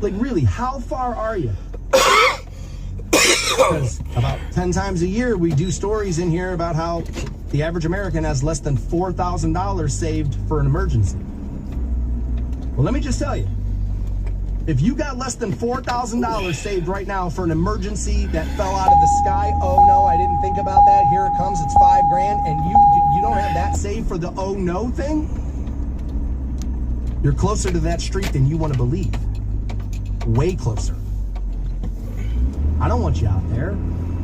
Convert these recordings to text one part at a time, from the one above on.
Like, really, how far are you? Because about 10 times a year, we do stories in here about how the average American has less than $4,000 saved for an emergency. Well, let me just tell you, if you got less than $4,000 saved right now for an emergency that fell out of the sky, oh no, I didn't think about that, here it comes, it's $5,000, and you don't have that saved for the oh no thing, you're closer to that street than you want to believe. Way closer. I don't want you out there,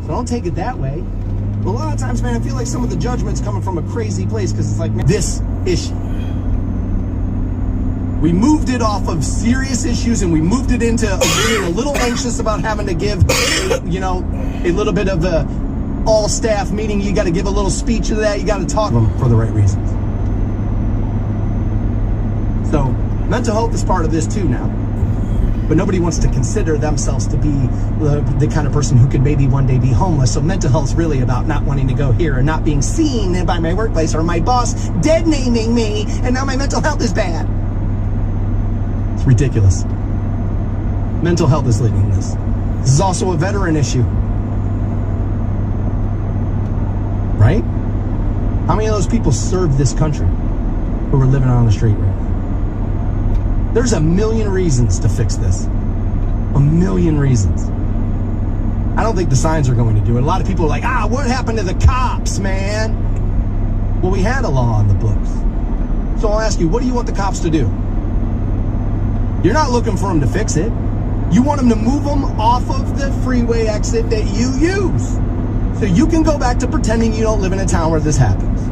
so don't take it that way. But a lot of times, man, I feel like some of the judgment's coming from a crazy place, because it's like, man, this issue. We moved it off of serious issues and we moved it into being a little anxious about having to give, you know, a little bit of a all-staff meeting. You got to give a little speech to that. You got to talk to them for the right reasons. So mental health is part of this too now. But nobody wants to consider themselves to be the kind of person who could maybe one day be homeless. So mental health is really about not wanting to go here and not being seen by my workplace or my boss dead naming me, and now my mental health is bad. It's ridiculous. Mental health is leading this. This is also a veteran issue. Right? How many of those people served this country who are living on the street right now? There's a million reasons to fix this. A million reasons. I don't think the signs are going to do it. A lot of people are like, what happened to the cops, man? Well, we had a law on the books. So I'll ask you, what do you want the cops to do? You're not looking for them to fix it. You want them to move them off of the freeway exit that you use. So you can go back to pretending you don't live in a town where this happens.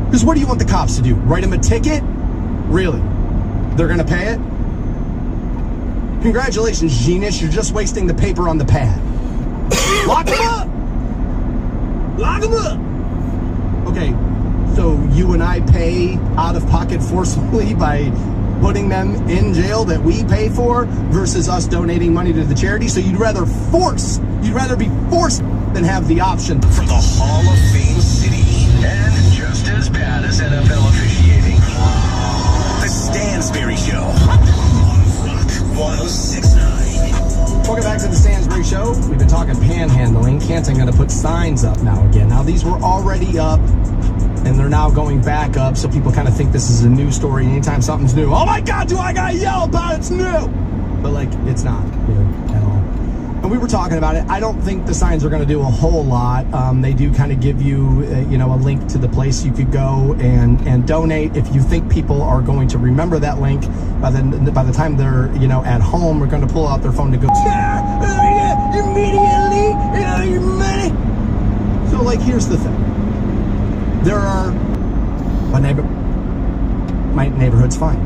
Because what do you want the cops to do? Write them a ticket? Really? They're going to pay it? Congratulations, genius. You're just wasting the paper on the pad. Lock them up! Lock them up! Okay, so you and I pay out of pocket forcefully by putting them in jail that we pay for versus us donating money to the charity. So you'd rather be forced than have the option. From the Hall of Fame city and just as bad as NFL officiating. The Stansberry Show on Rock 106.9. Welcome back to the Stansberry Show. We've been talking panhandling. Canton going to put signs up now again. Now these were already up, and they're now going back up, so people kind of think this is a new story. Anytime something's new, oh my God, do I gotta yell about it? It's new! But like, it's not new at all. And we were talking about it. I don't think the signs are gonna do a whole lot. They do kind of give you, a link to the place you could go and donate. If you think people are going to remember that link, by the time they're, at home, we're gonna pull out their phone to go, immediately, your money. So like, here's the thing. There are, my neighborhood's fine.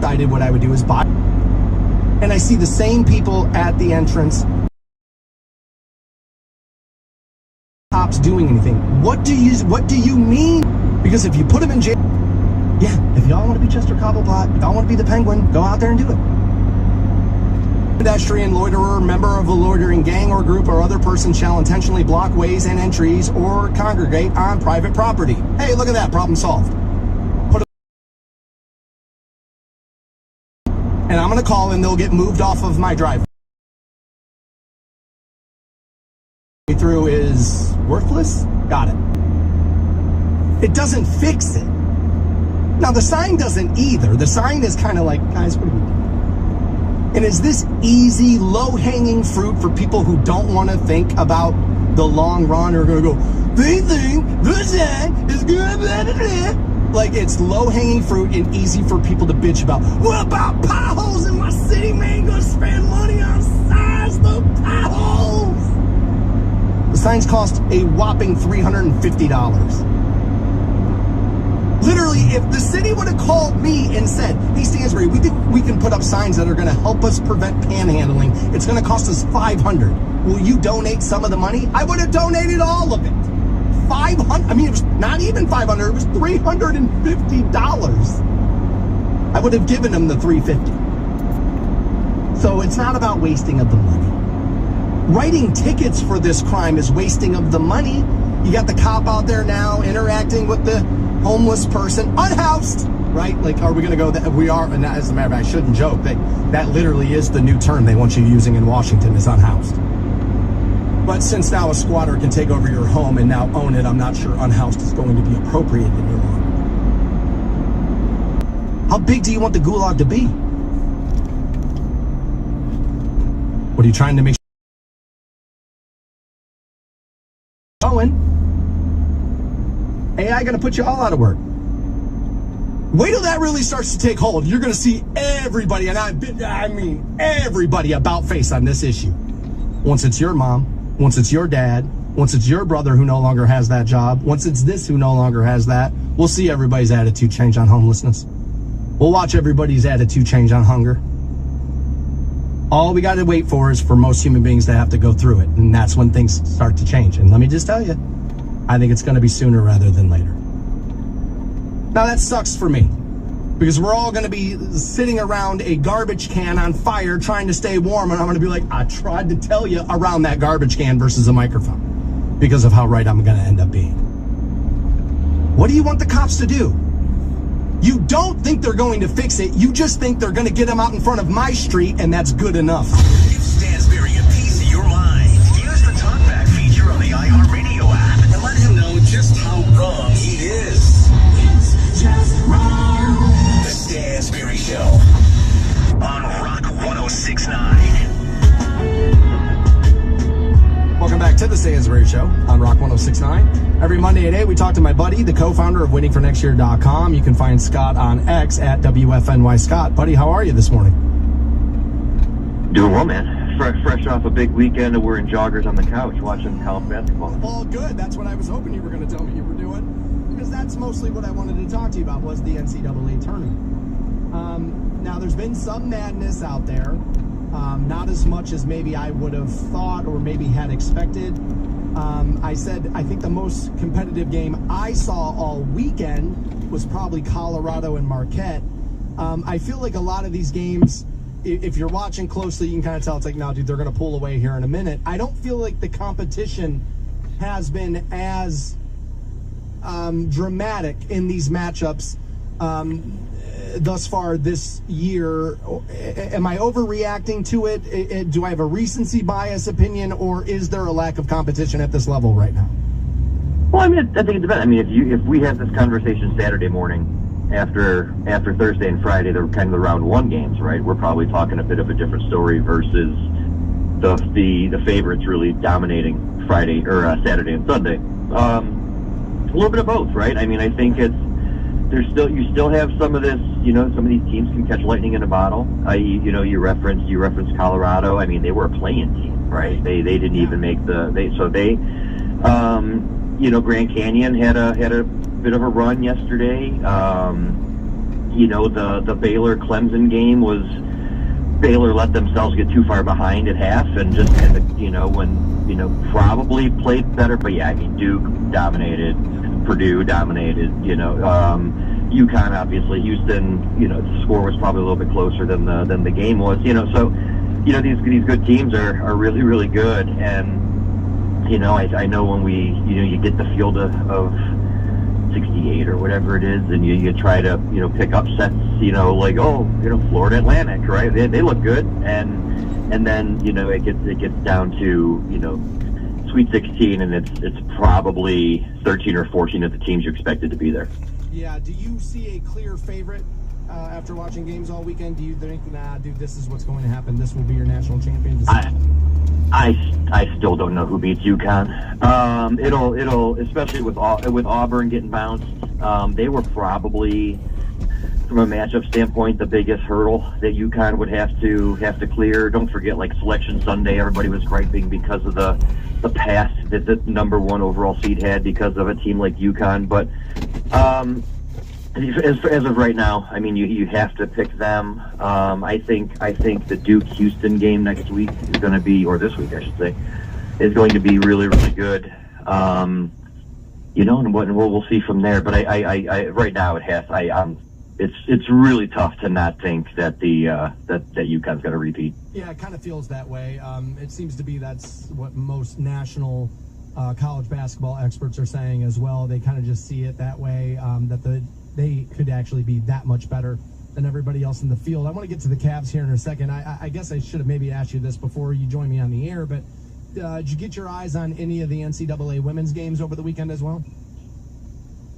I did what I would do is buy, and I see the same people at the entrance, cops doing anything. What do you mean? Because if you put them in jail, yeah, if y'all want to be Chester Cobblepot, if y'all want to be the Penguin, go out there and do it. Pedestrian, loiterer, member of a loitering gang or group or other person shall intentionally block ways and entries or congregate on private property. Hey, look at that, problem solved. And I'm gonna call and they'll get moved off of my driveway. Through is worthless? Got it. It doesn't fix it. Now the sign doesn't either. The sign is kind of like, guys, what are we doing? And is this easy, low-hanging fruit for people who don't want to think about the long run or going to go, they think the sign is good, blah, blah, blah. Like, it's low-hanging fruit and easy for people to bitch about. What about potholes in my city, man? Gonna spend money on signs, the potholes. The signs cost a whopping $350. Literally, if the city would have called me and said, hey, Stansberry, we can put up signs that are going to help us prevent panhandling. It's going to cost us $500. Will you donate some of the money? I would have donated all of it. $500. I mean, it was not even $500. It was $350. I would have given them the $350. So it's not about wasting of the money. Writing tickets for this crime is wasting of the money. You got the cop out there now interacting with the homeless person, unhoused, right? Like, are we going to go that we are? And as a matter of fact, I shouldn't joke. That literally is the new term they want you using in Washington is unhoused. But since now a squatter can take over your home and now own it, I'm not sure unhoused is going to be appropriate any longer. How big do you want the gulag to be? What are you trying to make sure? Going. AI going to put you all out of work. Wait till that really starts to take hold. You're going to see everybody, and I mean everybody, about face on this issue. Once it's your mom, once it's your dad, once it's your brother who no longer has that job, once it's this who no longer has that, we'll see everybody's attitude change on homelessness. We'll watch everybody's attitude change on hunger. All we got to wait for is for most human beings to have to go through it, and that's when things start to change. And let me just tell you, I think it's going to be sooner rather than later. Now that sucks for me, because we're all going to be sitting around a garbage can on fire trying to stay warm, and I'm going to be like, I tried to tell you around that garbage can versus a microphone, because of how right I'm going to end up being. What do you want the cops to do? You don't think they're going to fix it. You just think they're going to get them out in front of my street, and that's good enough. Give Stansberry a piece of your mind. Use the talkback feature on the iHeartRadio app and let him know just how wrong he is. Just wrong. The Stansberry Show on Rock 106.9. Welcome back to the Stansberry Show on Rock 106.9. Every Monday at 8, we talk to my buddy, the co-founder of WaitingForNextYear.com. You can find Scott on X at WFNY Scott. Buddy, how are you this morning? Doing well, man. Fresh off a big weekend, and we're in joggers on the couch watching college basketball. All good. That's what I was hoping you were going to tell me you were doing. Because that's mostly what I wanted to talk to you about was the NCAA tournament. Now, there's been some madness out there. Not as much as maybe I would have thought or maybe had expected. I said I think the most competitive game I saw all weekend was probably Colorado and Marquette. I feel like a lot of these games, if you're watching closely, you can kind of tell it's like, no, dude, they're going to pull away here in a minute. I don't feel like the competition has been as dramatic in these matchups thus far this year. Am I overreacting to it? Do I have a recency bias opinion, or is there a lack of competition at this level right now? Well, I mean, I think it depends. I mean, if we have this conversation Saturday morning after Thursday and Friday, they're kind of the round one games, right? We're probably talking a bit of a different story versus the favorites really dominating Friday or Saturday and Sunday. A little bit of both, right? I mean, I think you still have some of this, some of these teams can catch lightning in a bottle. You referenced Colorado. I mean, they were a play-in team, right? They didn't even make Grand Canyon had a bit of a run yesterday. The Baylor Clemson game was Baylor let themselves get too far behind at half and just kind of, probably played better. But yeah, I mean, Duke dominated. Purdue dominated, UConn obviously, Houston, the score was probably a little bit closer than the game was, so, these good teams are really, really good. And, I know when you get the field of 68 or whatever it is, and you try to, pick up sets, Florida Atlantic, right? They look good. And then, it gets down to, Sweet 16, and it's probably 13 or 14 of the teams you expected to be there. Yeah, do you see a clear favorite after watching games all weekend? Do you think, nah, dude, this is what's going to happen? This will be your national champion? I still don't know who beats UConn. It'll especially with Auburn getting bounced. They were probably, from a matchup standpoint, the biggest hurdle that UConn would have to clear. Don't forget, like Selection Sunday, everybody was griping because of the pass that the number one overall seed had because of a team like UConn. But as of right now, I mean, you have to pick them. I think the Duke-Houston game next week is going to be, or this week I should say, is going to be really, really good. And we'll see from there. But I right now it's really tough to not think that that UConn's going to repeat. Yeah, it kind of feels that way. It seems to be that's what most national college basketball experts are saying as well. They kind of just see it that way, that the they could actually be that much better than everybody else in the field. I want to get to the Cavs here in a second. I guess I should have maybe asked you this before you joined me on the air, but did you get your eyes on any of the NCAA women's games over the weekend as well?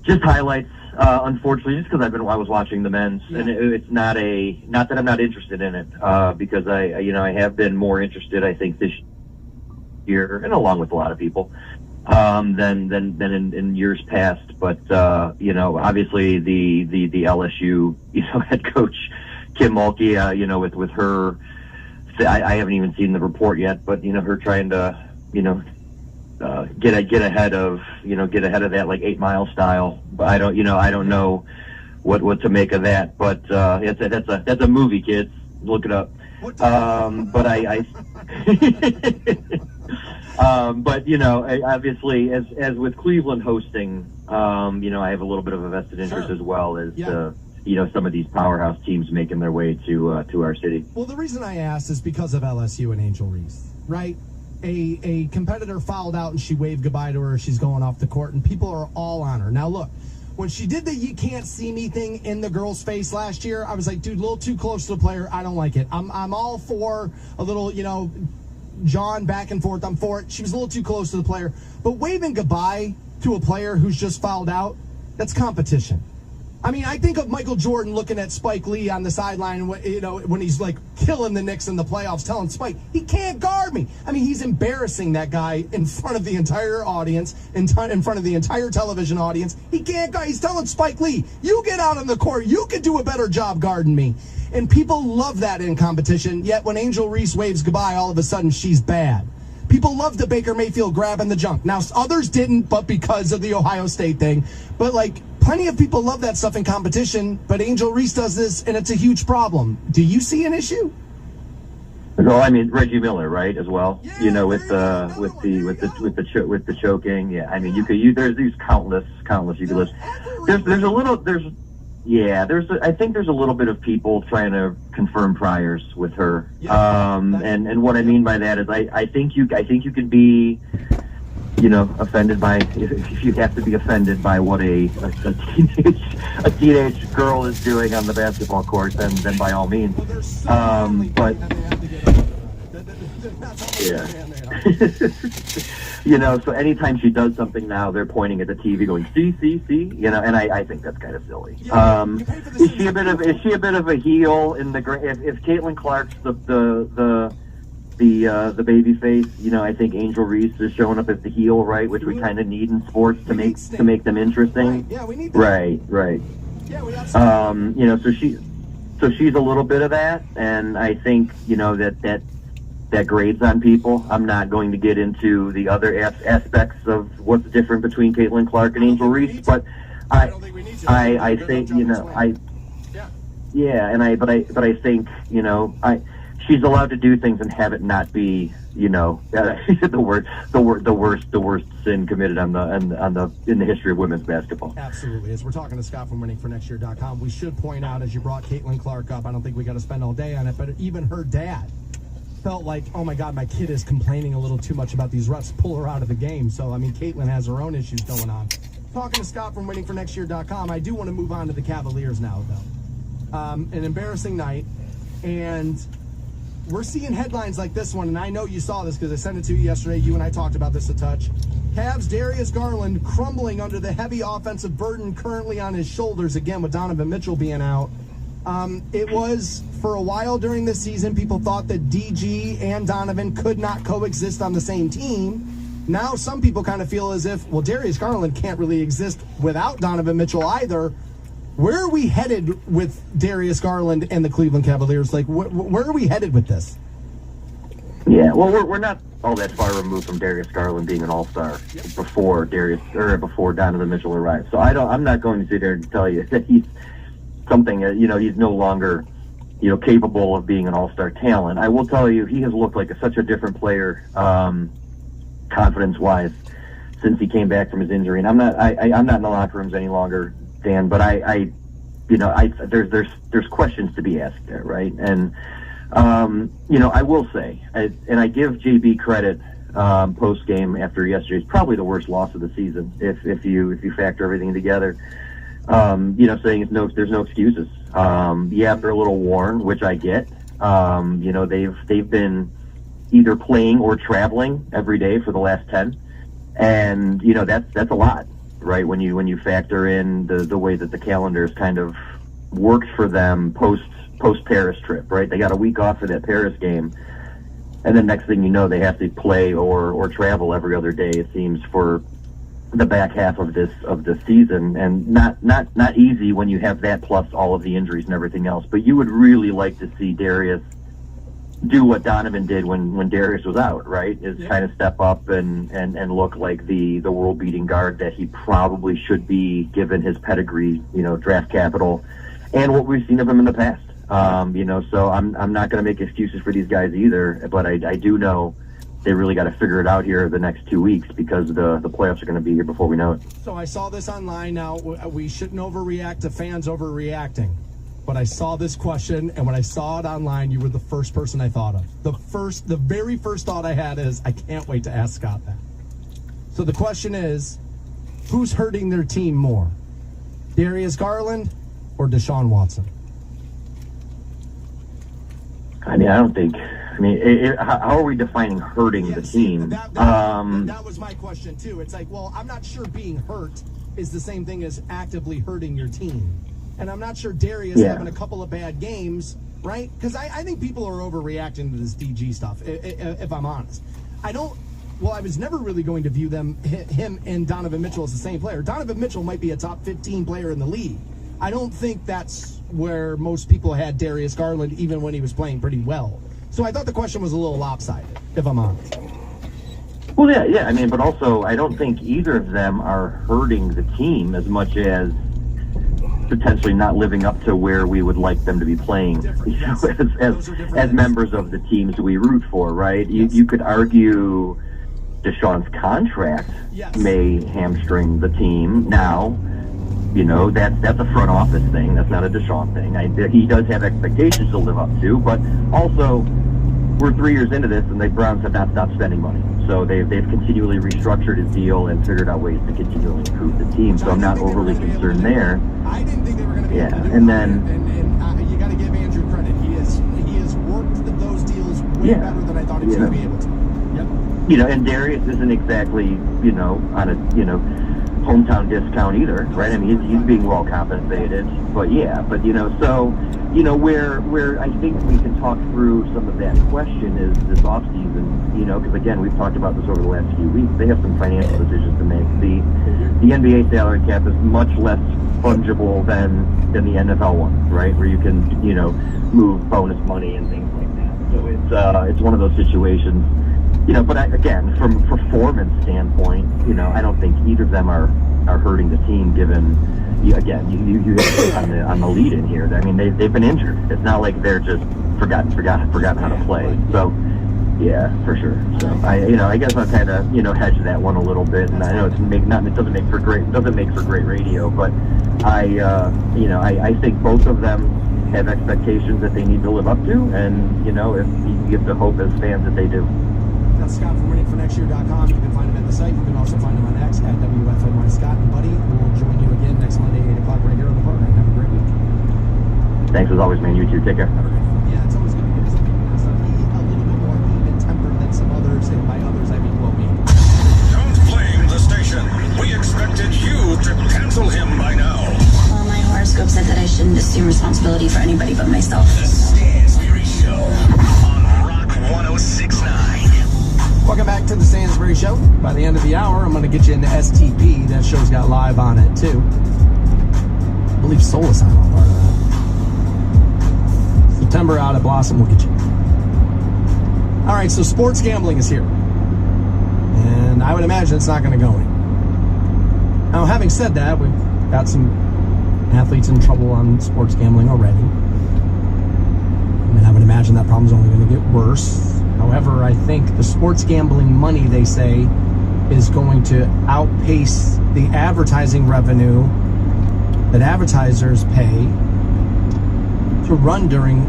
Just highlights, unfortunately, just because I was watching the men's, and it's not that I'm not interested in it, because I have been more interested, I think, this year, and along with a lot of people, than in years past. But obviously the LSU head coach Kim Mulkey, with her, I haven't even seen the report yet, but her trying to get ahead of that like 8 Mile style. But I don't know what to make of that. But that's a movie, kids. Look it up. But obviously as with Cleveland hosting, I have a little bit of a vested interest as well as some of these powerhouse teams making their way to our city. Well, the reason I asked is because of LSU and Angel Reese, right? A competitor fouled out and she waved goodbye to her. She's going off the court, and people are all on her. Now, look, when she did the "you can't see me" thing in the girl's face last year, I was like, dude, a little too close to the player. I don't like it. I'm all for a little, John back and forth. I'm for it. She was a little too close to the player. But waving goodbye to a player who's just fouled out, that's competition. I mean, I think of Michael Jordan looking at Spike Lee on the sideline, when he's like killing the Knicks in the playoffs, telling Spike, he can't guard me. I mean, he's embarrassing that guy in front of the entire audience, in front of the entire television audience. He can't guard. He's telling Spike Lee, you get out on the court. You could do a better job guarding me. And people love that in competition. Yet when Angel Reese waves goodbye, all of a sudden she's bad. People love the Baker Mayfield grabbing the junk. Now, others didn't, but because of the Ohio State thing. But, plenty of people love that stuff in competition, but Angel Reese does this, and it's a huge problem. Do you see an issue? Well, I mean, Reggie Miller, right, as well. Yeah, with the choking. Yeah, I mean, there's these countless you could list. I think there's a little bit of people trying to confirm priors with her. And what I mean by that is I think you can be, offended by, if you have to be offended by what a teenage girl is doing on the basketball court, then by all means. So anytime she does something now, they're pointing at the TV going, see, and I think that's kind of silly. Is she a bit of a heel in the if Caitlin Clark's the baby face, I think Angel Reese is showing up as the heel, right, which we kind of need in sports to make them interesting. Right. Yeah, we need that. Right. Yeah, we absolutely. So she's a little bit of that, and I think that grades on people. I'm not going to get into the other aspects of what's different between Caitlin Clark and Angel Reese, but I think she's allowed to do things and have it not be the worst sin committed in the history of women's basketball. Absolutely. As we're talking to Scott from winningfornextyear.com, we should point out, as you brought Caitlin Clark up, I don't think we got to spend all day on it, but even her dad felt like, oh my God, my kid is complaining a little too much about these refs, pull her out of the game. So, I mean, Caitlin has her own issues going on. Talking to Scott from winningfornextyear.com, I do want to move on to the Cavaliers now, though. An embarrassing night, and we're seeing headlines like this one, and I know you saw this because I sent it to you yesterday. You and I talked about this a touch. Cavs' Darius Garland crumbling under the heavy offensive burden currently on his shoulders, again, with Donovan Mitchell being out. It was, for a while during this season, people thought that DG and Donovan could not coexist on the same team. Now some people kind of feel as if, well, Darius Garland can't really exist without Donovan Mitchell either. Where are we headed with Darius Garland and the Cleveland Cavaliers? Where are we headed with this? Yeah, well, we're not all that far removed from Darius Garland being an all-star before Donovan Mitchell arrived. So I'm not going to sit there and tell you that he's something, he's no longer, capable of being an all-star talent. I will tell you, he has looked like such a different player, confidence-wise, since he came back from his injury. And I'm not in the locker rooms any longer, Dan, but there's questions to be asked there, right? And I will say, and I give JB credit post game after yesterday's probably the worst loss of the season, if you factor everything together. saying there's no excuses. Yeah, they're a little worn, which I get. They've been either playing or traveling every day for the last 10, and that's a lot, right? When you factor in the way that the calendar's kind of worked for them post Paris trip, right? They got a week off for that Paris game, and then next thing you know, they have to play or travel every other day, it seems, for the back half of this season, and not easy when you have that plus all of the injuries and everything else. But you would really like to see Darius do what Donovan did when Darius was out, right? Is kind of step up and look like the world beating guard that he probably should be, given his pedigree, draft capital, and what we've seen of him in the past. So I'm not going to make excuses for these guys either, but I do know they really got to figure it out here the next 2 weeks, because the playoffs are going to be here before we know it. So I saw this online. Now, we shouldn't overreact to fans overreacting, but I saw this question, and when I saw it online, you were the first person I thought of. The very first thought I had is, I can't wait to ask Scott that. So the question is, who's hurting their team more, Darius Garland or Deshaun Watson? I don't think. How are we defining hurting the team? That was my question too. It's like, well, I'm not sure being hurt is the same thing as actively hurting your team, and I'm not sure Darius having a couple of bad games, right? Because I think people are overreacting to this DG stuff. If I'm honest, I was never really going to view him and Donovan Mitchell as the same player. Donovan Mitchell might be a top 15 player in the league. I don't think that's where most people had Darius Garland, even when he was playing pretty well. So I thought the question was a little lopsided, if I'm honest. Well, yeah. But also, I don't think either of them are hurting the team as much as potentially not living up to where we would like them to be playing, as members of the teams we root for, right? You could argue Deshaun's contract may hamstring the team now. That's a front office thing. That's not a Deshaun thing. He does have expectations to live up to, but also we're 3 years into this, and the Browns have not stopped spending money. So they've continually restructured his deal and figured out ways to continually improve the team. So I'm not overly concerned there. I didn't think they were going to be able to do and it. then And you got to give Andrew credit. He has worked those deals way better than I thought he was going to be able to. Yep. And Darius isn't exactly on a hometown discount either, right? He's being well compensated, but where I think we can talk through some of that question is this offseason, because again, we've talked about this over the last few weeks. They have some financial decisions to make. The NBA salary cap is much less fungible than the NFL one, right? Where you can, move bonus money and things like that. So it's one of those situations. But again, from a performance standpoint, I don't think either of them are hurting the team, given, again, you hit on the lead in here. They've been injured. It's not like they're just forgotten how to play. So, yeah, for sure. So I guess I'll kind of, hedge that one a little bit. And I know it doesn't make for great radio, but I think both of them have expectations that they need to live up to, and if you have to hope as fans that they do. That's Scott from WinningForNextYear.com. You can find him at the site. You can also find him on X at WFNY Scott. And Buddy, we'll join you again next Monday, 8 o'clock, right here on the program. Have a great week. Thanks as always, man. You too. Take care. Have a great week. Yeah, it's always good to get some people stuff. He a little bit more even-tempered than some others, and by others, I mean, me. Don't blame the station. We expected you to cancel him by now. Well, my horoscope said that I shouldn't assume responsibility for anybody but myself. The Stansbury Show on Rock 106.9. Welcome back to the Stansbury Show. By the end of the hour, I'm going to get you into STP. That show's got live on it, too. I believe Soul is on all part of that. September out at Blossom will get you. All right, so sports gambling is here. And I would imagine it's not going to go in. Now, having said that, we've got some athletes in trouble on sports gambling already. I would imagine that problem's only going to get worse. However, I think the sports gambling money, they say, is going to outpace the advertising revenue that advertisers pay to run during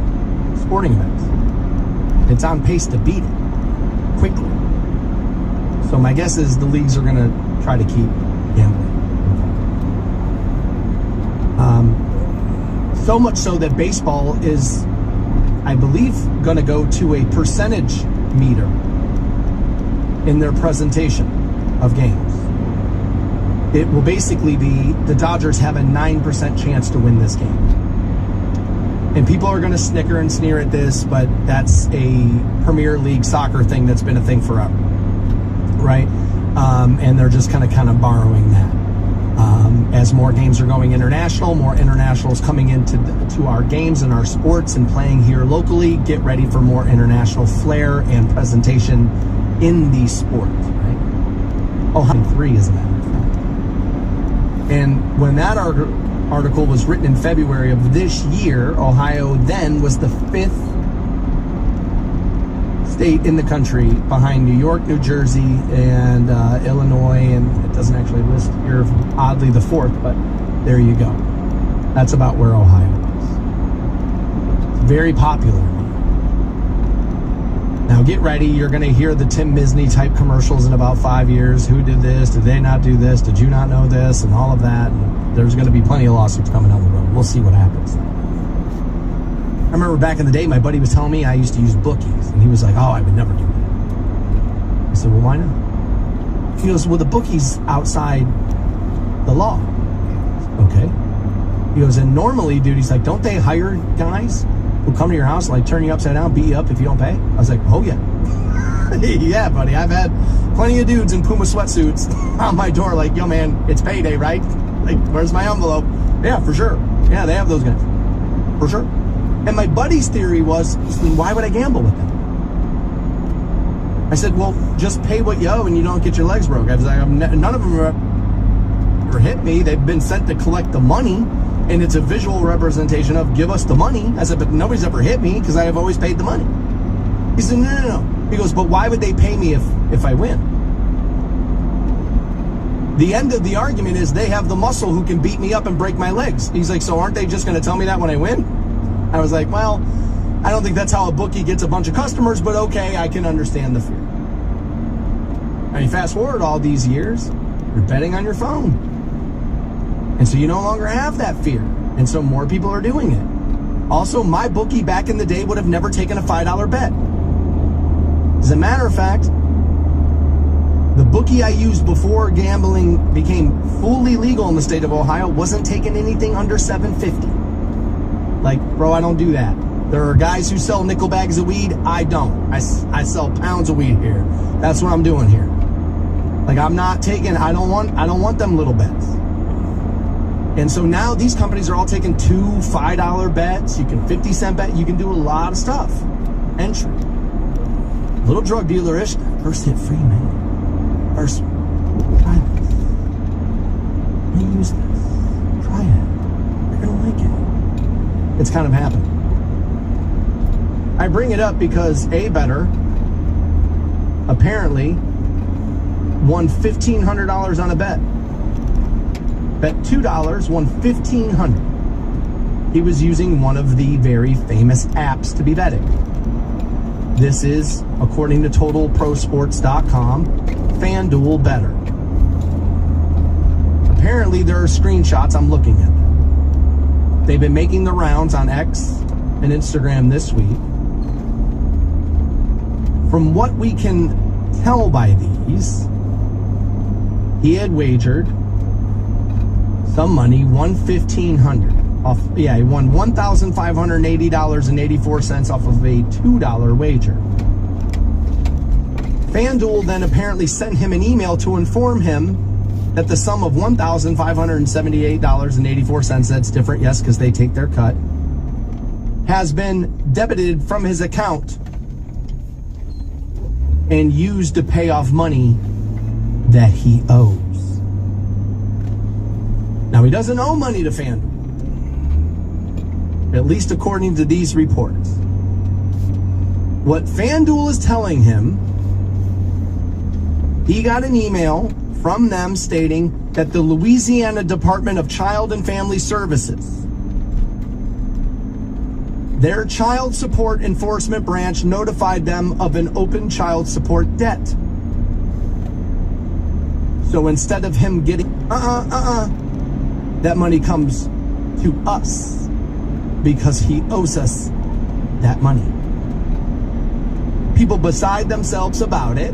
sporting events. It's on pace to beat it quickly. So my guess is the leagues are going to try to keep gambling. So much so that baseball is, I believe, going to go to a percentage meter in their presentation of games. It will basically be the Dodgers have a 9% chance to win this game. And people are going to snicker and sneer at this, but that's a Premier League soccer thing that's been a thing forever, right? And they're just kind of borrowing that. As more games are going international, more internationals coming into our games and our sports and playing here locally, get ready for more international flair and presentation in these sports, right? Ohio 3, as a matter of fact. And when that article was written in February of this year, Ohio then was the 5th state in the country behind New York, New Jersey, and Illinois, and it doesn't actually list here, oddly, the 4th, but there you go. That's about where Ohio is. It's very popular. Now get ready, you're going to hear the Tim Misney type commercials in about 5 years. Who did this? Did they not do this? Did you not know this? And all of that. And there's going to be plenty of lawsuits coming down the road. We'll see what happens. I remember back in the day, my buddy was telling me I used to use bookies, and he was like, oh, I would never do that. I said, well, why not? He goes, well, the bookie's outside the law. Okay. He goes, and normally, dude, he's like, don't they hire guys who come to your house, like turn you upside down, beat you up if you don't pay? I was like, oh, yeah. Yeah, buddy, I've had plenty of dudes in Puma sweatsuits on my door like, yo, man, it's payday, right? Like, where's my envelope? Yeah, for sure. Yeah, they have those guys. For sure. And my buddy's theory was, why would I gamble with them? I said, well, just pay what you owe and you don't get your legs broke. I was like, none of them ever hit me. They've been sent to collect the money, and it's a visual representation of give us the money. I said, but nobody's ever hit me because I have always paid the money. He said, no. He goes, but why would they pay me if I win? The end of the argument is they have the muscle who can beat me up and break my legs. He's like, so aren't they just going to tell me that when I win? I was like, well, I don't think that's how a bookie gets a bunch of customers, but okay, I can understand the fear. I mean, fast forward all these years, you're betting on your phone. And so you no longer have that fear. And so more people are doing it. Also, my bookie back in the day would have never taken a $5 bet. As a matter of fact, the bookie I used before gambling became fully legal in the state of Ohio wasn't taking anything under $7.50. Like, bro, I don't do that. There are guys who sell nickel bags of weed. I don't. I sell pounds of weed here. That's what I'm doing here. Like, I'm not taking, I don't want them little bets. And so now these companies are all taking $2 $5 bets. You can 50-cent bet. You can do a lot of stuff. Entry. Little drug dealer-ish. First hit free, man. First, try this. Use this. Try it. You're going to like it. It's kind of happened. I bring it up because a bettor apparently won $1,500 on a bet. Bet $2, won $1,500. He was using one of the very famous apps to be betting. This is, according to TotalProSports.com, FanDuel Bettor. Apparently, there are screenshots I'm looking at. They've been making the rounds on X and Instagram this week. From what we can tell by these, he had wagered some money, won $1,500 off. Yeah, he won $1,580.84 off of a $2 wager. FanDuel then apparently sent him an email to inform him that the sum of $1,578.84, that's different, yes, because they take their cut, has been debited from his account and used to pay off money that he owes. Now, he doesn't owe money to FanDuel, at least according to these reports. What FanDuel is telling him, he got an email from them stating that the Louisiana Department of Child and Family Services, their child support enforcement branch, notified them of an open child support debt. So instead of him getting that money comes to us because he owes us that money. People beside themselves about it,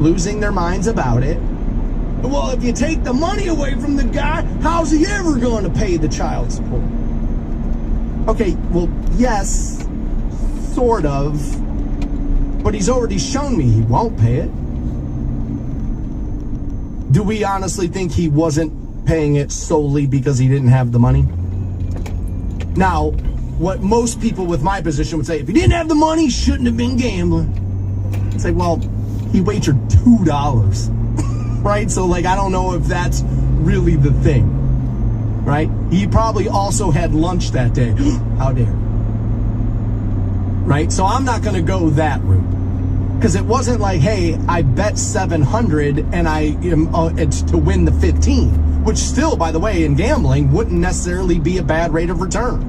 losing their minds about it. Well, if you take the money away from the guy, how's he ever going to pay the child support? Okay, well, yes, sort of, but he's already shown me he won't pay it. Do we honestly think he wasn't paying it solely because he didn't have the money? Now, what most people with my position would say, if he didn't have the money, he shouldn't have been gambling. It's like, well, he wagered $2, right? So, like, I don't know if that's really the thing, right? He probably also had lunch that day. How dare. Right? So I'm not going to go that route. Because it wasn't like, hey, I bet 700 and I am it's to win the 15, which still, by the way, in gambling wouldn't necessarily be a bad rate of return.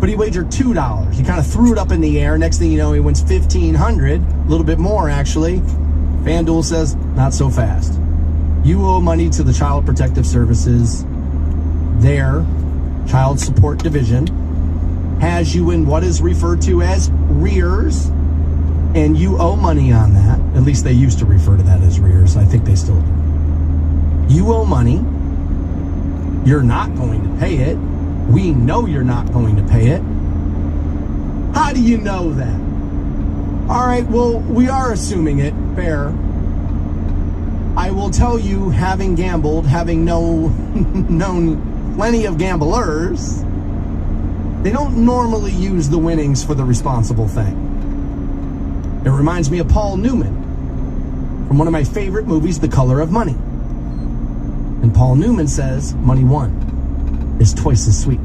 But he wagered $2. He kind of threw it up in the air. Next thing you know, he wins $1,500, a little bit more actually. FanDuel says, not so fast. You owe money to the Child Protective Services. Their Child Support Division has you in what is referred to as arrears, and you owe money on that. At least they used to refer to that as arrears. I think they still do. You owe money. You're not going to pay it. We know you're not going to pay it. How do you know that? All right, well, we are assuming it. Fair. I will tell you, having gambled, having known plenty of gamblers, they don't normally use the winnings for the responsible thing. It reminds me of Paul Newman from one of my favorite movies, The Color of Money. And Paul Newman says, money won is twice as sweet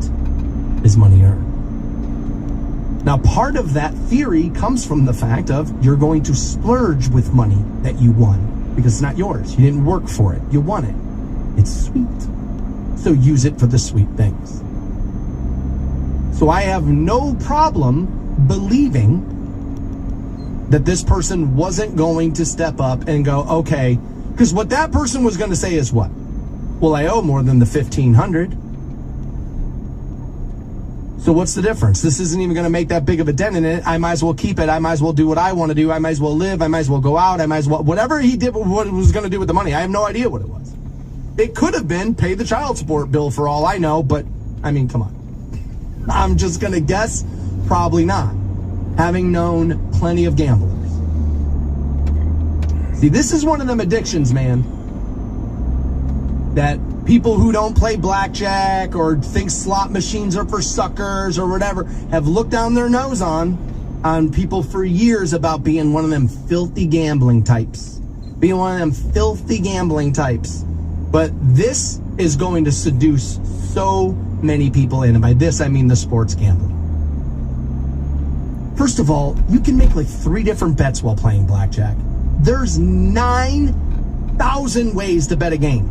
as money earned. Now, part of that theory comes from the fact of you're going to splurge with money that you won because it's not yours. You didn't work for it. You won it. It's sweet. So use it for the sweet things. So I have no problem believing that this person wasn't going to step up and go, okay, because what that person was going to say is what? Well, I owe more than the $1,500. So what's the difference? This isn't even going to make that big of a dent in it. I might as well keep it. I might as well do what I want to do. I might as well live. I might as well go out. I might as well, whatever he did, what he was going to do with the money. I have no idea what it was. It could have been pay the child support bill for all I know, but I mean, come on. I'm just going to guess probably not, having known plenty of gamblers. See, this is one of them addictions, man, that people who don't play blackjack or think slot machines are for suckers or whatever have looked down their nose on people for years about being one of them filthy gambling types. Being one of them filthy gambling types. But this is going to seduce so many people in. And by this, I mean the sports gambling. First of all, you can make like 3 different bets while playing blackjack. There's 9,000 ways to bet a game.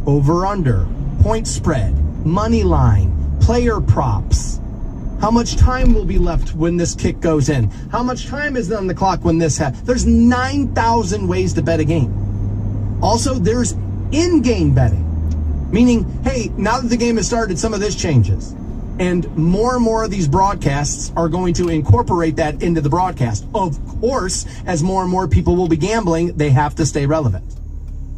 Over, under, point spread, money line, player props. How much time will be left when this kick goes in? How much time is on the clock when this happens? There's 9,000 ways to bet a game. Also, there's in-game betting. Meaning, hey, now that the game has started, some of this changes. And more of these broadcasts are going to incorporate that into the broadcast. Of course, as more and more people will be gambling, they have to stay relevant.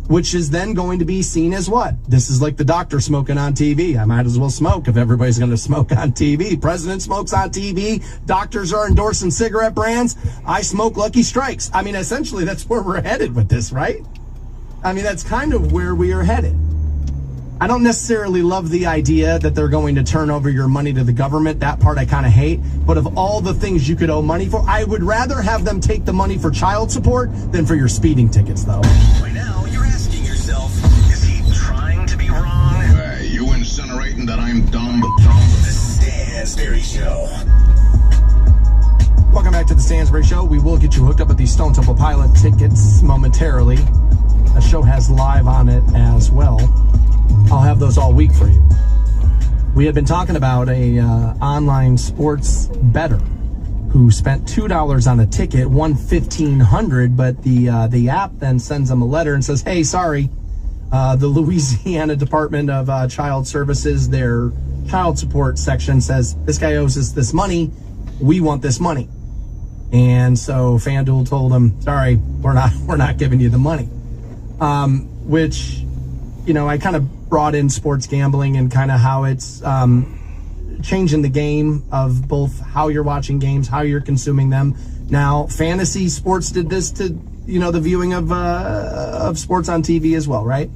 Which is then going to be seen as what? This is like the doctor smoking on TV. I might as well smoke if everybody's going to smoke on TV. President smokes on TV. Doctors are endorsing cigarette brands. I smoke Lucky Strikes. I mean, essentially, that's where we're headed with this, right? I mean, that's kind of where we are headed. I don't necessarily love the idea that they're going to turn over your money to the government. That part I kind of hate. But of all the things you could owe money for, I would rather have them take the money for child support than for your speeding tickets, though. Right now, you're asking yourself, is he trying to be wrong? Hey, you incinerating that I'm dumb? The Stansberry Show. Welcome back to the Stansberry Show. We will get you hooked up with these Stone Temple Pilot tickets momentarily. The show has live on it as well. I'll have those all week for you. We had been talking about a online sports bettor who spent $2 on a ticket, won $1,500, but the app then sends them a letter and says, hey, sorry, The Louisiana Department of Child Services, their child support section says, this guy owes us this money. We want this money. And so FanDuel told him, sorry, we're not giving you the money. Which, you know, I kind of brought in sports gambling and kind of how it's changing the game of both how you're watching games, how you're consuming them. Now, fantasy sports did this to, you know, the viewing of sports on TV as well, right?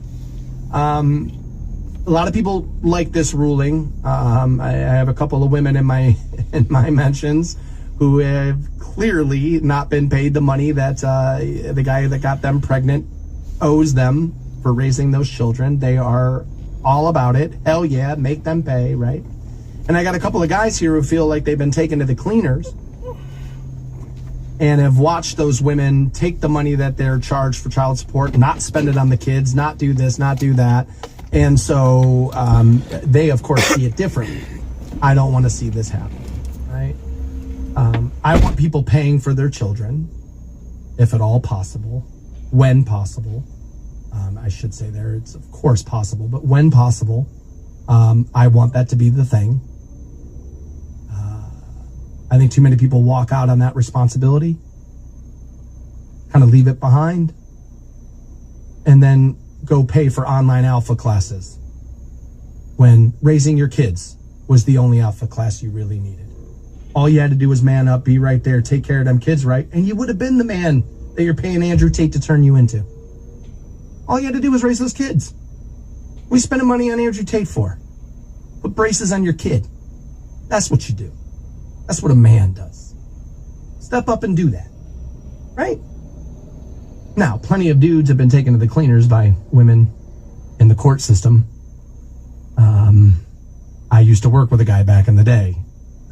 A lot of people like this ruling. I have a couple of women in my mentions who have clearly not been paid the money that the guy that got them pregnant owes them for raising those children. They are all about it. Hell yeah, make them pay, right? And I got a couple of guys here who feel like they've been taken to the cleaners and have watched those women take the money that they're charged for child support, not spend it on the kids, not do this, not do that. And so they, of course, see it differently. I don't want to see this happen, right? I want people paying for their children, if at all possible, when possible. I should say there, it's of course possible, but when possible, I want that to be the thing. I think too many people walk out on that responsibility, kind of leave it behind, and then go pay for online alpha classes when raising your kids was the only alpha class you really needed. All you had to do was man up, be right there, take care of them kids right, and you would have been the man that you're paying Andrew Tate to turn you into. All you had to do was raise those kids. What are you spending money on Andrew Tate for? Put braces on your kid. That's what you do. That's what a man does. Step up and do that. Right? Now, plenty of dudes have been taken to the cleaners by women in the court system. I used to work with a guy back in the day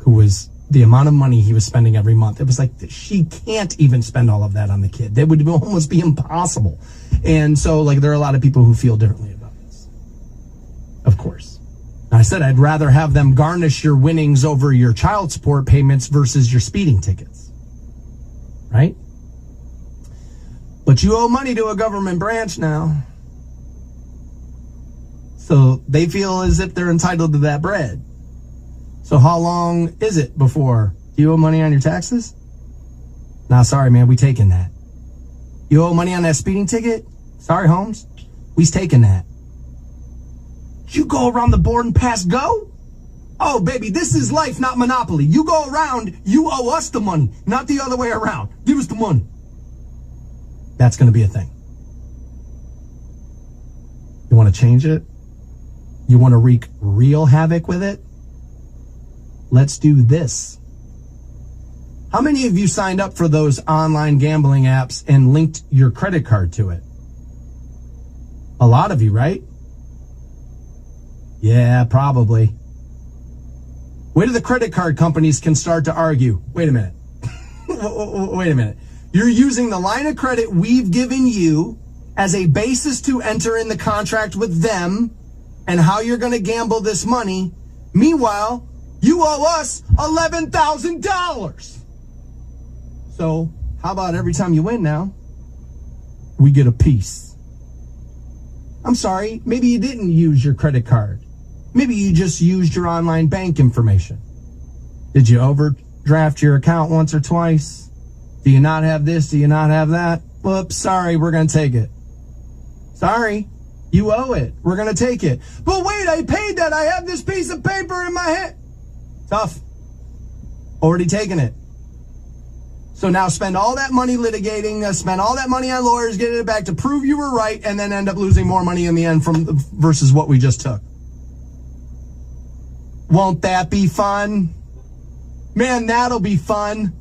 who was, the amount of money he was spending every month, it was like, she can't even spend all of that on the kid. That would almost be impossible. And so, like, there are a lot of people who feel differently about this. Of course. I said I'd rather have them garnish your winnings over your child support payments versus your speeding tickets. Right? But you owe money to a government branch now. So they feel as if they're entitled to that bread. So how long is it before you owe money on your taxes? Nah, sorry, man, we taking that. You owe money on that speeding ticket? Sorry, Holmes, we's taking that. You go around the board and pass go? Oh, baby, this is life, not Monopoly. You go around, you owe us the money, not the other way around. Give us the money. That's going to be a thing. You want to change it? You want to wreak real havoc with it? Let's do this. How many of you signed up for those online gambling apps and linked your credit card to it? A lot of you, right? Yeah, probably. Wait till the credit card companies can start to argue. Wait a minute. Wait a minute. You're using the line of credit we've given you as a basis to enter in the contract with them and how you're going to gamble this money. Meanwhile, you owe us $11,000. So how about every time you win now, we get a piece? I'm sorry, maybe you didn't use your credit card. Maybe you just used your online bank information. Did you overdraft your account once or twice? Do you not have this? Do you not have that? Whoops, sorry, we're going to take it. Sorry, you owe it. We're going to take it. But wait, I paid that. I have this piece of paper in my hand. Tough. Already taken it. So now spend all that money litigating, spend all that money on lawyers, getting it back to prove you were right, and then end up losing more money in the end versus what we just took. Won't that be fun? Man, that'll be fun.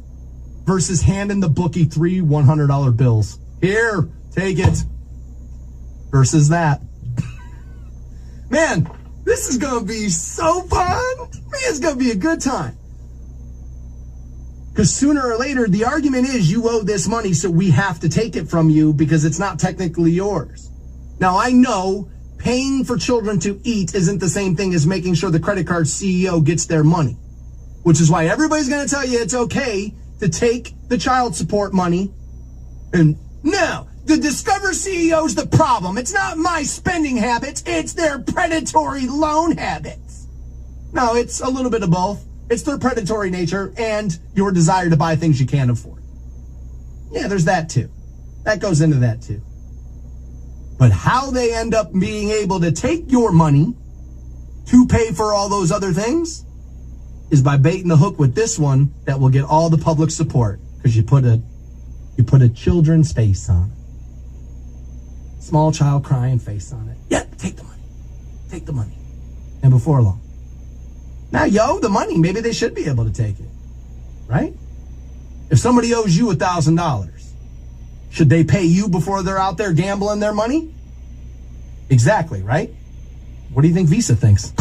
Versus handing the bookie 3 $100 bills. Here, take it. Versus that. Man, this is going to be so fun. Man, it's going to be a good time. Because sooner or later, the argument is you owe this money, so we have to take it from you because it's not technically yours. Now, I know paying for children to eat isn't the same thing as making sure the credit card CEO gets their money. Which is why everybody's going to tell you it's okay to take the child support money and no, the Discover CEO's the problem. It's not my spending habits. It's their predatory loan habits. No, it's a little bit of both. It's their predatory nature and your desire to buy things you can't afford. Yeah, there's that too. That goes into that too. But how they end up being able to take your money to pay for all those other things is by baiting the hook with this one that will get all the public support because you put a children's face on it. Small child crying face on it. Yep, take the money. Take the money. And before long. Now you owe the money. Maybe they should be able to take it. Right? If somebody owes you $1,000, should they pay you before they're out there gambling their money? Exactly, right? What do you think Visa thinks?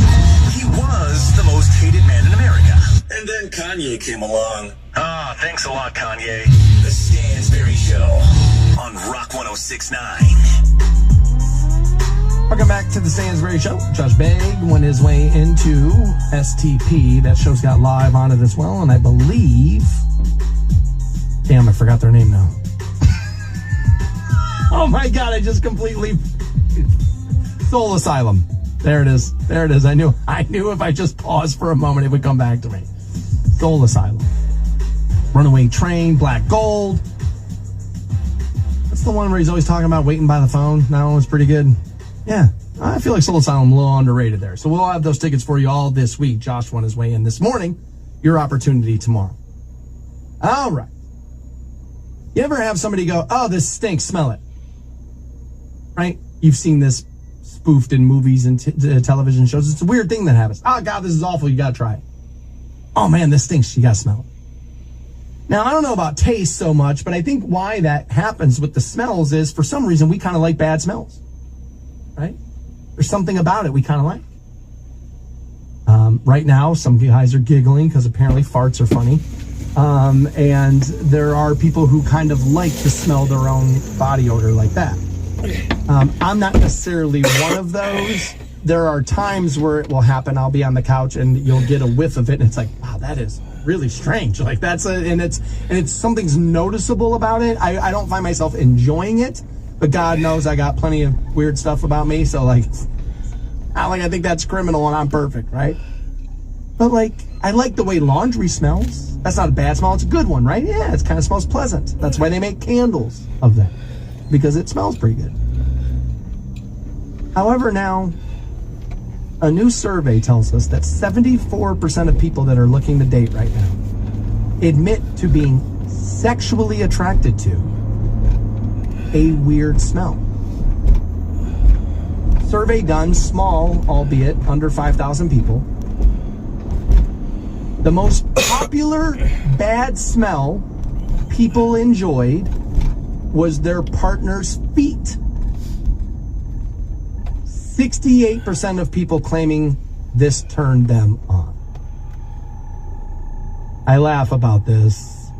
He was the most hated man in America. And then Kanye came along. Ah, thanks a lot, Kanye. The Stansberry Show on Rock 106.9. Welcome back to the Stansberry Show. Josh Begg went his way into STP. That show's got live on it as well, and I believe... Damn, I forgot their name now. Oh my God, I just completely... Soul Asylum. There it is. There it is. I knew if I just paused for a moment, it would come back to me. Soul Asylum. Runaway Train, Black Gold. That's the one where he's always talking about waiting by the phone. That one was pretty good. Yeah, I feel like Soul Asylum a little underrated there. So we'll have those tickets for you all this week. Josh won his way in this morning. Your opportunity tomorrow. All right. You ever have somebody go, oh, this stinks, smell it? Right? You've seen this spoofed in movies and television shows. It's a weird thing that happens. Oh, God, this is awful. You got to try it. Oh, man, this stinks. You got to smell it. Now, I don't know about taste so much, but I think why that happens with the smells is for some reason we kind of like bad smells. Right? There's something about it we kind of like. Right now, some guys are giggling because apparently farts are funny. And there are people who kind of like to smell their own body odor like that. I'm not necessarily one of those. There are times where it will happen. I'll be on the couch and you'll get a whiff of it, and it's like, wow, that is really strange. Like it's something's noticeable about it. I don't find myself enjoying it, but God knows I got plenty of weird stuff about me. So like I think that's criminal and I'm perfect, right? But like, I like the way laundry smells. That's not a bad smell. It's a good one, right? Yeah, it kind of smells pleasant. That's why they make candles of that, because it smells pretty good. However, now, a new survey tells us that 74% of people that are looking to date right now admit to being sexually attracted to a weird smell. Survey done, small, albeit under 5,000 people. The most popular bad smell people enjoyed was their partner's feet. 68% of people claiming this turned them on. I laugh about this.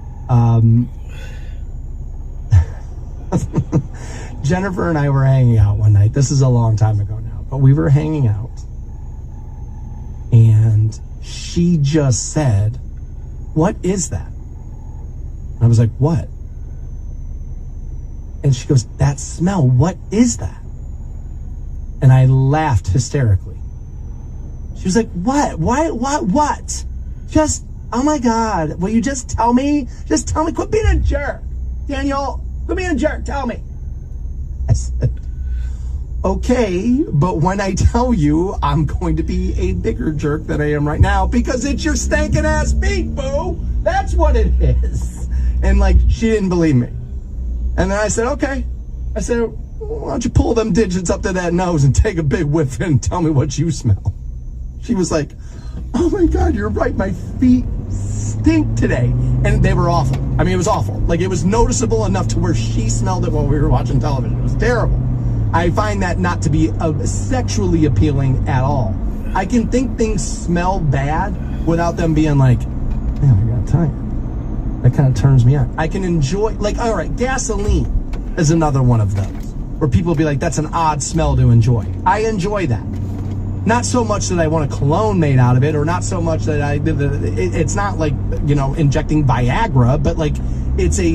Jennifer and I were hanging out one night. This is a long time ago now, but we were hanging out. And she just said, "What is that?" I was like, "What?" And she goes, "That smell, what is that?" And I laughed hysterically. She was like, "What? Why? What? Just, oh my God, will you just tell me? Just tell me, quit being a jerk. Daniel, quit being a jerk, tell me." I said, "Okay, but when I tell you, I'm going to be a bigger jerk than I am right now because it's your stinking ass feet, boo. That's what it is." And like, she didn't believe me. And then I said, "Okay." I said, "Why don't you pull them digits up to that nose and take a big whiff and tell me what you smell?" She was like, "Oh my God, you're right. My feet stink today." And they were awful. I mean, it was awful. Like, it was noticeable enough to where she smelled it while we were watching television. It was terrible. I find that not to be sexually appealing at all. I can think things smell bad without them being like, "Man, I got tired." That kind of turns me on. I can enjoy, like, all right, gasoline is another one of those where people will be like, "That's an odd smell to enjoy." I enjoy that. Not so much that I want a cologne made out of it, or not so much that it's not like, you know, injecting Viagra, but like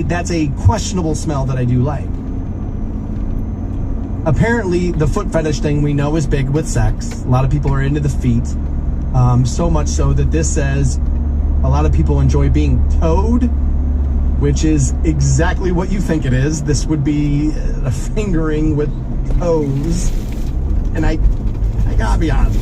that's a questionable smell that I do like. Apparently, the foot fetish thing we know is big with sex. A lot of people are into the feet. So much so that this says a lot of people enjoy being toed, which is exactly what you think it is. This would be a fingering with toes. And I gotta be honest,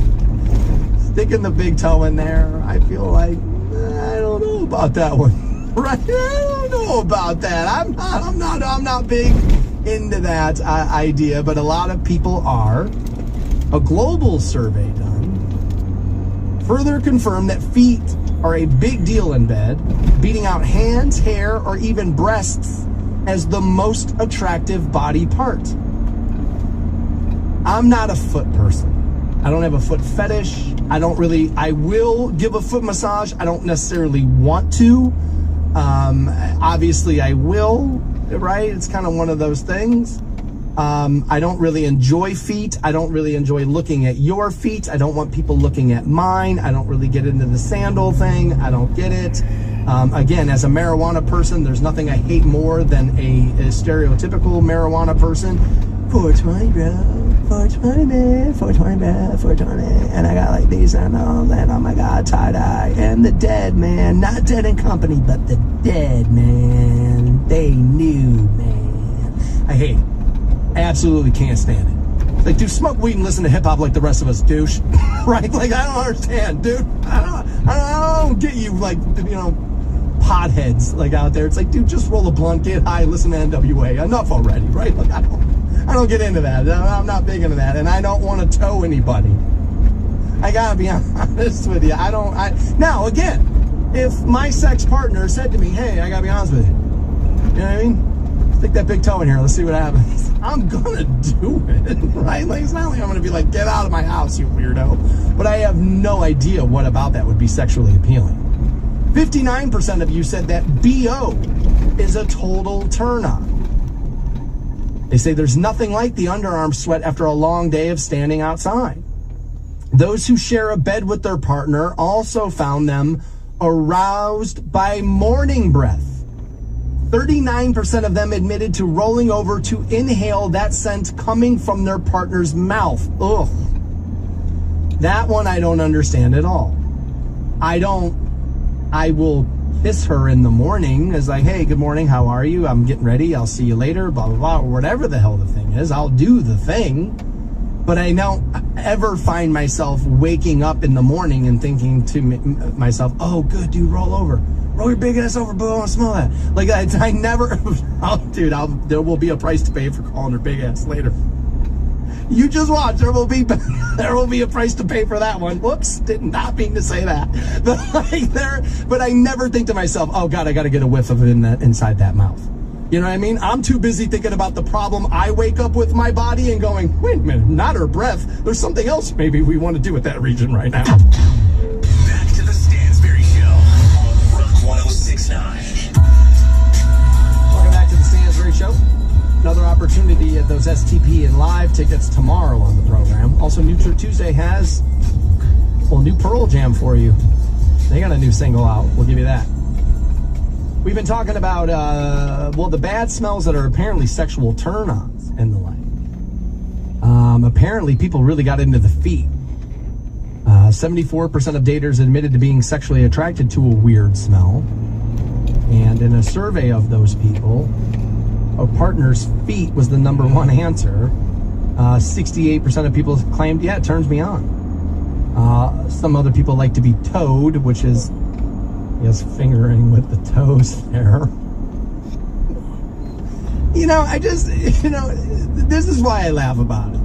sticking the big toe in there, I feel like, I don't know about that one. Right? I don't know about that. I'm not big into that idea, but a lot of people are. A global survey done further confirmed that feet are a big deal in bed, beating out hands, hair, or even breasts as the most attractive body part. I'm not a foot person. I don't have a foot fetish. I will give a foot massage. I don't necessarily want to. Obviously I will, right? It's kind of one of those things. I don't really enjoy feet. I don't really enjoy looking at your feet. I don't want people looking at mine. I don't really get into the sandal thing. I don't get it. Again, as a marijuana person, there's nothing I hate more than a stereotypical marijuana person. 420, bro. 420, man. 420, man. 420. And I got like these and all that. Oh my God, tie-dye. And the Dead, man. Not Dead and Company, but the Dead, man. They knew, man. I hate it. I absolutely can't stand it. Like, dude, smoke weed and listen to hip-hop like the rest of us, douche. Right? Like, I don't understand, dude. I don't get you, like, you know, potheads, like, out there. It's like, dude, just roll a blunt, get high, listen to NWA. Enough already, right? Like, I don't get into that. I'm not big into that, and I don't want to tow anybody. I gotta be honest with you. Now, again, if my sex partner said to me, hey, I gotta be honest with you. You know what I mean? Stick that big toe in here. Let's see what happens. I'm gonna do it, right? Like, it's not like I'm gonna be like, get out of my house, you weirdo. But I have no idea what about that would be sexually appealing. 59% of you said that BO is a total turn on. They say there's nothing like the underarm sweat after a long day of standing outside. Those who share a bed with their partner also found them aroused by morning breath. 39% of them admitted to rolling over to inhale that scent coming from their partner's mouth. Ugh. That one I don't understand at all. I will kiss her in the morning as like, hey, good morning, how are you? I'm getting ready, I'll see you later, blah, blah, blah, or whatever the hell the thing is. I'll do the thing. But I don't ever find myself waking up in the morning and thinking to myself, oh, good, dude, roll over. Roll your big ass over, boo, I want to smell that. Like, I never, there will be a price to pay for calling her big ass later. You just watch, there will be a price to pay for that one. Whoops, did not mean to say that. But I never think to myself, oh God, I got to get a whiff of it inside that mouth. You know what I mean? I'm too busy thinking about the problem I wake up with my body and going, wait a minute, not her breath. There's something else maybe we want to do with that region right now. Back to the Stansberry Show on Rock 106.9. Welcome back to the Stansberry Show. Another opportunity at those STP and live tickets tomorrow on the program. Also, New Tuesday has a new Pearl Jam for you. They got a new single out. We'll give you that. We've been talking about, the bad smells that are apparently sexual turn-ons and the like. Apparently, people really got into the feet. 74% of daters admitted to being sexually attracted to a weird smell. And in a survey of those people, a partner's feet was the number one answer. 68% of people claimed, yeah, it turns me on. Some other people like to be toed, which is, yes, fingering with the toes there. This is why I laugh about it.